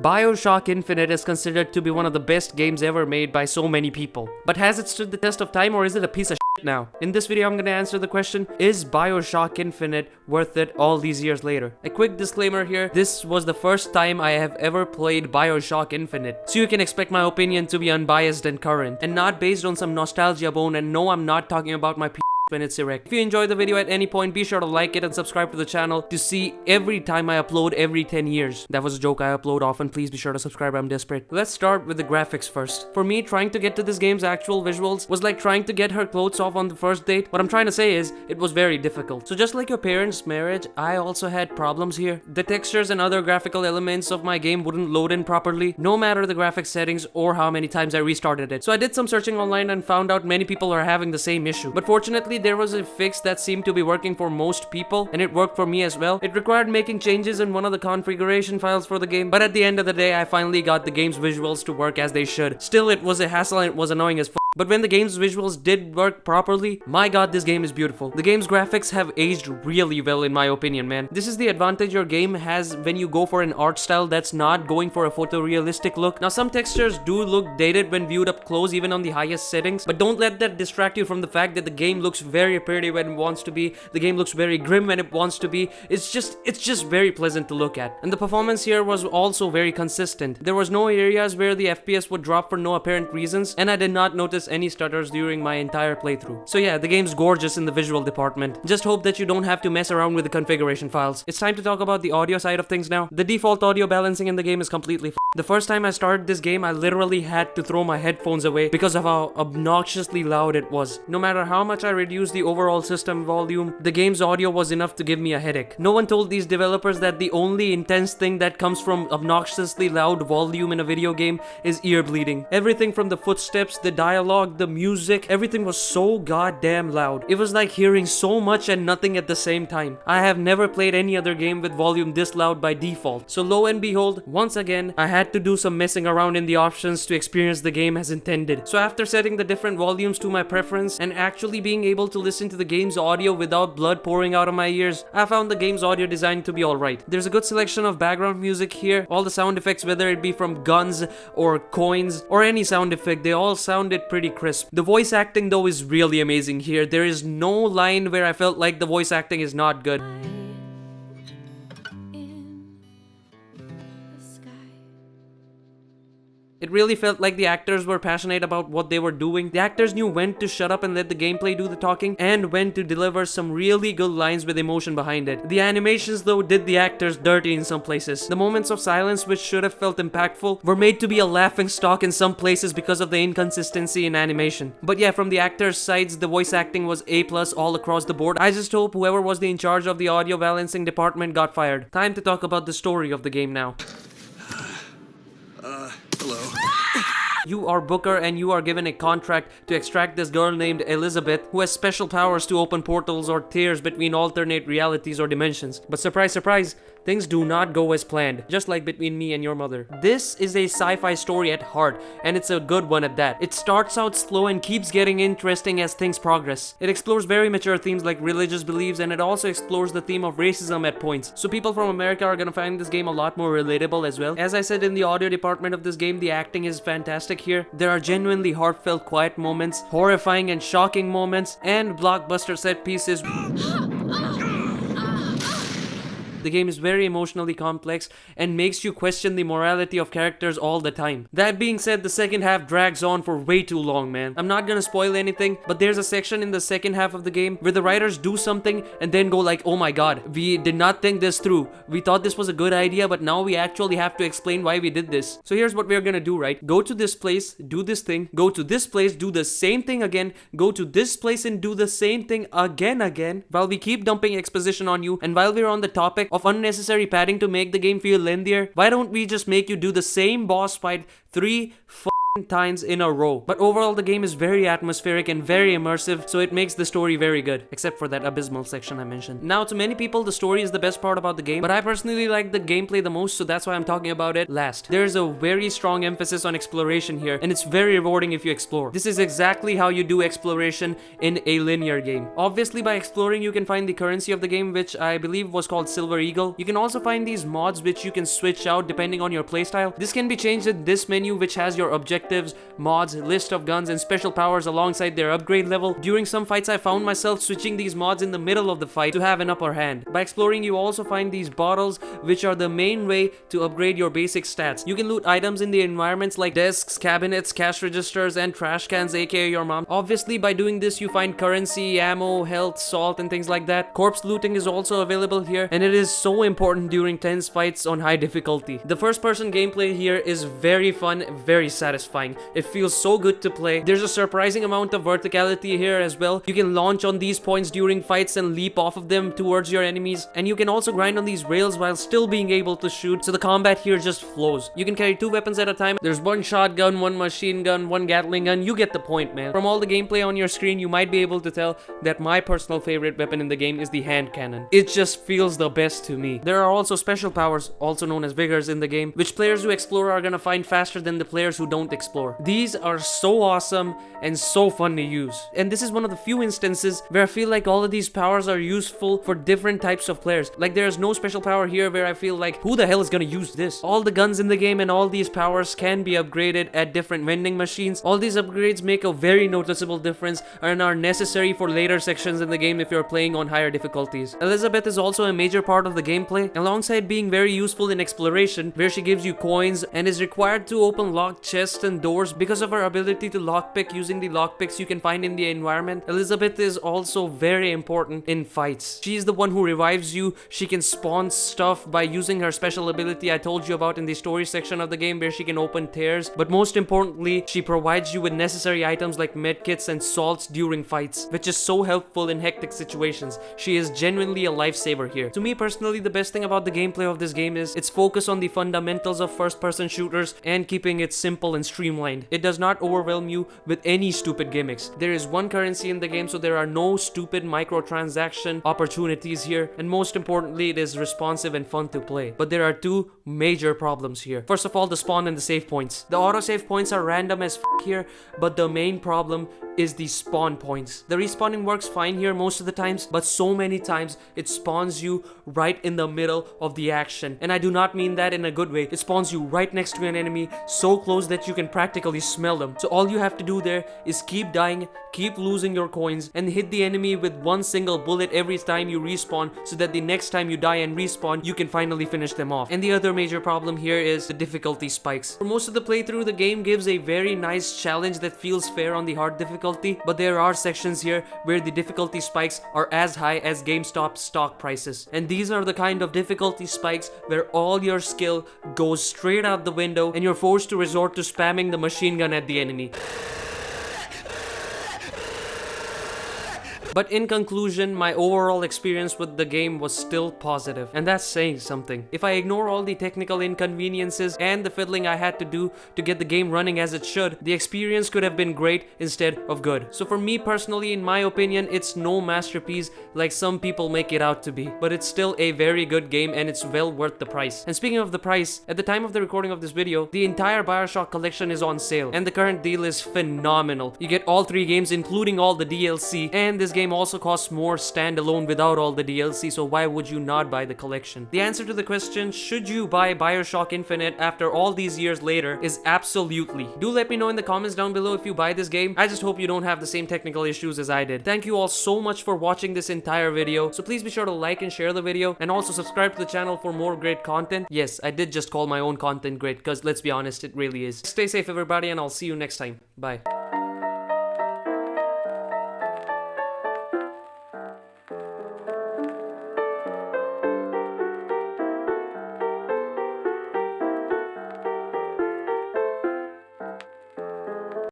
Bioshock Infinite is considered to be one of the best games ever made by so many people. But has it stood the test of time, or is it a piece of shit now? In this video, I'm gonna answer the question, is Bioshock Infinite worth it all these years later? A quick disclaimer here, this was the first time I have ever played Bioshock Infinite, so you can expect my opinion to be unbiased and current, and not based on some nostalgia bone, and no, I'm not talking about my when it's erect. If you enjoyed the video at any point, be sure to like it and subscribe to the channel to see every time I upload every 10 years. That was a joke, I upload often, please be sure to subscribe, I'm desperate. Let's start with the graphics first. For me, trying to get to this game's actual visuals was like trying to get her clothes off on the first date. What I'm trying to say is, it was very difficult. So just like your parents' marriage, I also had problems here. The textures and other graphical elements of my game wouldn't load in properly, no matter the graphics settings or how many times I restarted it. So I did some searching online and found out many people are having the same issue. But fortunately, there was a fix that seemed to be working for most people, and it worked for me as well. It required making changes in one of the configuration files for the game, but at the end of the day, I finally got the game's visuals to work as they should. Still, it was a hassle and it was annoying as f. But when the game's visuals did work properly, my god, this game is beautiful. The game's graphics have aged really well in my opinion, man. This is the advantage your game has when you go for an art style that's not going for a photorealistic look. Now, some textures do look dated when viewed up close, even on the highest settings, but don't let that distract you from the fact that the game looks very pretty when it wants to be. The game looks very grim when it wants to be. It's just very pleasant to look at. And the performance here was also very consistent. There was no areas where the FPS would drop for no apparent reasons, and I did not notice any stutters during my entire playthrough. So yeah, the game's gorgeous in the visual department. Just hope that you don't have to mess around with the configuration files. It's time to talk about the audio side of things now. The default audio balancing in the game is completely The first time I started this game, I literally had to throw my headphones away because of how obnoxiously loud it was. No matter how much I reduced the overall system volume, the game's audio was enough to give me a headache. No one told these developers that the only intense thing that comes from obnoxiously loud volume in a video game is ear bleeding. Everything from the footsteps, the dialogue, the music, everything was so goddamn loud. It was like hearing so much and nothing at the same time. I have never played any other game with volume this loud by default. So lo and behold, once again, I had to do some messing around in the options to experience the game as intended. So after setting the different volumes to my preference and actually being able to listen to the game's audio without blood pouring out of my ears, I found the game's audio design to be alright. There's a good selection of background music here. All the sound effects, whether it be from guns or coins or any sound effect, they all sounded pretty crisp. The voice acting though is really amazing here. There is no line where I felt like the voice acting is not good. It really felt like the actors were passionate about what they were doing. The actors knew when to shut up and let the gameplay do the talking, and when to deliver some really good lines with emotion behind it. The animations though did the actors dirty in some places. The moments of silence which should have felt impactful were made to be a laughing stock in some places because of the inconsistency in animation. But yeah, from the actors' sides, the voice acting was A+ all across the board. I just hope whoever was in charge of the audio balancing department got fired. Time to talk about the story of the game now. Hello. You are Booker and you are given a contract to extract this girl named Elizabeth who has special powers to open portals or tears between alternate realities or dimensions. But surprise, surprise, things do not go as planned, just like between me and your mother. This is a sci-fi story at heart, and it's a good one at that. It starts out slow and keeps getting interesting as things progress. It explores very mature themes like religious beliefs, and it also explores the theme of racism at points. So people from America are gonna find this game a lot more relatable as well. As I said, in the audio department of this game, the acting is fantastic here. There are genuinely heartfelt quiet moments, horrifying and shocking moments, and blockbuster set pieces. The game is very emotionally complex and makes you question the morality of characters all the time. That being said, the second half drags on for way too long, man. I'm not gonna spoil anything, but there's a section in the second half of the game where the writers do something and then go like, oh my god, we did not think this through. We thought this was a good idea, but now we actually have to explain why we did this. So here's what we're gonna do, right? Go to this place, do this thing, go to this place, do the same thing again, go to this place and do the same thing again, while we keep dumping exposition on you, and while we're on the topic of unnecessary padding to make the game feel lengthier, why don't we just make you do the same boss fight 3 times in a row. But overall, the game is very atmospheric and very immersive, so it makes the story very good, except for that abysmal section I mentioned. Now, to many people, the story is the best part about the game, but I personally like the gameplay the most, so that's why I'm talking about it last. There's a very strong emphasis on exploration here, and it's very rewarding if you explore. This is exactly how you do exploration in a linear game. Obviously, by exploring, you can find the currency of the game, which I believe was called Silver Eagle. You can also find these mods which you can switch out depending on your playstyle. This can be changed in this menu, which has your objectives, mods, list of guns, and special powers alongside their upgrade level. During some fights, I found myself switching these mods in the middle of the fight to have an upper hand. By exploring, you also find these bottles, which are the main way to upgrade your basic stats. You can loot items in the environments like desks, cabinets, cash registers, and trash cans, aka your mom. Obviously, by doing this, you find currency, ammo, health, salt, and things like that. Corpse looting is also available here, and it is so important during tense fights on high difficulty. The first-person gameplay here is very fun, very satisfying. It feels so good to play. There's a surprising amount of verticality here as well. You can launch on these points during fights and leap off of them towards your enemies, and you can also grind on these rails while still being able to shoot, so the combat here just flows. You can carry 2 weapons at a time. There's 1 shotgun, 1 machine gun, 1 Gatling gun. You get the point, man. From all the gameplay on your screen, you might be able to tell that my personal favorite weapon in the game is the hand cannon. It just feels the best to me. There are also special powers, also known as vigors, in the game, which players who explore are gonna find faster than the players who don't explore. These are so awesome and so fun to use. And this is one of the few instances where I feel like all of these powers are useful for different types of players. Like, there's no special power here where I feel like, who the hell is gonna use this? All the guns in the game and all these powers can be upgraded at different vending machines. All these upgrades make a very noticeable difference and are necessary for later sections in the game if you're playing on higher difficulties. Elizabeth is also a major part of the gameplay, alongside being very useful in exploration, where she gives you coins and is required to open locked chests and doors because of her ability to lockpick using the lockpicks you can find in the environment. Elizabeth is also very important in fights. She's the one who revives you. She can spawn stuff by using her special ability I told you about in the story section of the game, where she can open tears. But most importantly, she provides you with necessary items like medkits and salts during fights, which is so helpful in hectic situations. She is genuinely a lifesaver here. To me personally, the best thing about the gameplay of this game is its focus on the fundamentals of first-person shooters and keeping it simple and streamlined. It does not overwhelm you with any stupid gimmicks. There is 1 currency in the game, so there are no stupid microtransaction opportunities here, and most importantly, it is responsive and fun to play. But there are 2 major problems here. First of all, the spawn and the save points. The autosave points are random as f here, but the main problem is the spawn points. The respawning works fine here most of the times, but so many times it spawns you right in the middle of the action. And I do not mean that in a good way. It spawns you right next to an enemy, so close that you can practically smell them. So all you have to do there is keep dying, keep losing your coins, and hit the enemy with 1 single bullet every time you respawn, so that the next time you die and respawn, you can finally finish them off. And the other major problem here is the difficulty spikes. For most of the playthrough, the game gives a very nice challenge that feels fair on the hard difficulty, but there are sections here where the difficulty spikes are as high as GameStop's stock prices. And these are the kind of difficulty spikes where all your skill goes straight out the window and you're forced to resort to spamming the machine gun at the enemy. But in conclusion, my overall experience with the game was still positive, and that's saying something. If I ignore all the technical inconveniences and the fiddling I had to do to get the game running as it should, the experience could have been great instead of good. So for me personally, in my opinion, it's no masterpiece like some people make it out to be, but it's still a very good game and it's well worth the price. And speaking of the price, at the time of the recording of this video, the entire Bioshock collection is on sale, and the current deal is phenomenal. You get all 3 games including all the DLC, and this game also costs more standalone without all the DLC, so why would you not buy the collection? The answer to the question, should you buy Bioshock Infinite after all these years later, is absolutely. Do let me know in the comments down below if you buy this game. I just hope you don't have the same technical issues as I did. Thank you all so much for watching this entire video, so please be sure to like and share the video, and also subscribe to the channel for more great content. Yes, I did just call my own content great, because let's be honest, it really is. Stay safe everybody, and I'll see you next time. Bye.